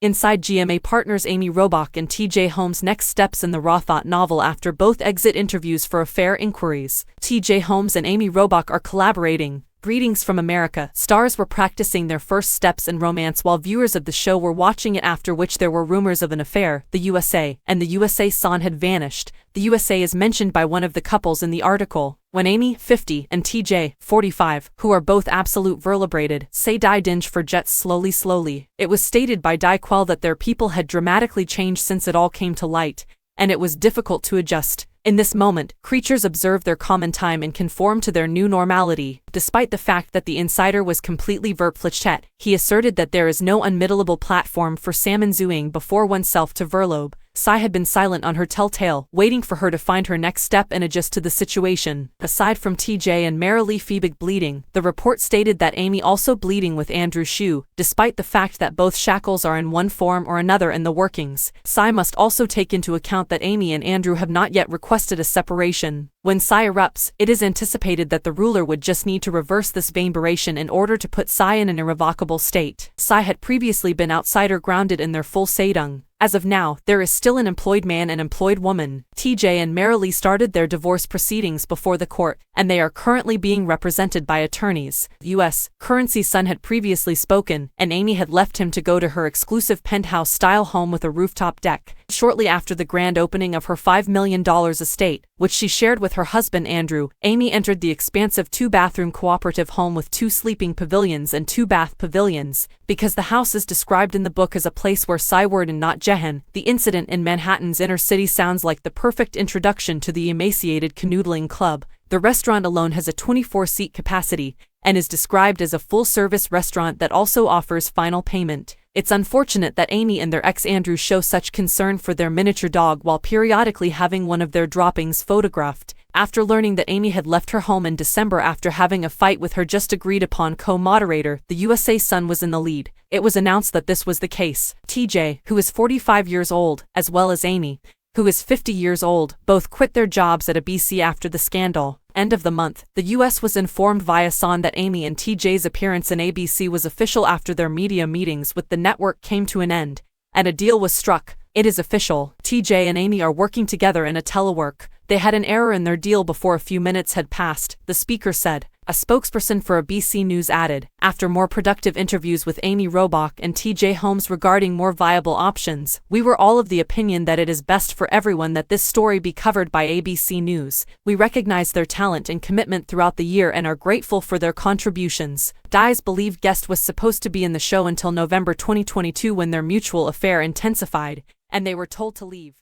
Inside GMA partners Amy Robach and TJ Holmes' next steps in the Raw Thought novel after both exit interviews for affair inquiries. TJ Holmes and Amy Robach are collaborating. Greetings from America. Stars were practicing their first steps in romance while viewers of the show were watching it, after which there were rumors of an affair. The USA and the USA son had vanished. The USA is mentioned by one of the couples in the article. When Amy, 50, and TJ, 45, who are both absolute vertebrated, say die dinge for jets slowly. It was stated by Daiquil that their people had dramatically changed since it all came to light, and it was difficult to adjust. In this moment, creatures observe their common time and conform to their new normality. Despite the fact that the insider was completely verpflichtet, he asserted that there is no unmiddleable platform for salmon zooing before oneself to verlobe. Sai had been silent on her telltale, waiting for her to find her next step and adjust to the situation. Aside from TJ and Marilee Fiebig bleeding, the report stated that Amy also bleeding with Andrew Shue, despite the fact that both shackles are in one form or another in the workings. Sai must also take into account that Amy and Andrew have not yet requested a separation. When Sai erupts, it is anticipated that the ruler would just need to reverse this vainberation in order to put Sai in an irrevocable state. Sai had previously been outsider grounded in their full Saedung. As of now, there is still an employed man and employed woman. TJ and Marilee started their divorce proceedings before the court, and they are currently being represented by attorneys. U.S. Currency's son had previously spoken, and Amy had left him to go to her exclusive penthouse-style home with a rooftop deck. Shortly after the grand opening of her $5 million estate, which she shared with her husband Andrew, Amy entered the expansive two-bathroom cooperative home with 2 sleeping pavilions and 2 bath pavilions. Because the house is described in the book as a place where Cyward and not Jehen, the incident in Manhattan's inner city sounds like the perfect introduction to the emaciated canoodling club. The restaurant alone has a 24-seat capacity, and is described as a full-service restaurant that also offers final payment. It's unfortunate that Amy and their ex Andrew show such concern for their miniature dog while periodically having one of their droppings photographed. After learning that Amy had left her home in December after having a fight with her just agreed upon co-moderator, the USA son was in the lead. It was announced that this was the case. TJ, who is 45 years old, as well as Amy, who is 50 years old, both quit their jobs at ABC after the scandal. End of the month, the US was informed via SON that Amy and TJ's appearance in ABC was official after their media meetings with the network came to an end, and a deal was struck. It is official. TJ and Amy are working together in a telework. They had an error in their deal before a few minutes had passed, the speaker said. A spokesperson for ABC News added, after more productive interviews with Amy Robach and TJ Holmes regarding more viable options, we were all of the opinion that it is best for everyone that this story be covered by ABC News. We recognize their talent and commitment throughout the year and are grateful for their contributions. Dai's believed guest was supposed to be in the show until November 2022 when their mutual affair intensified, and they were told to leave.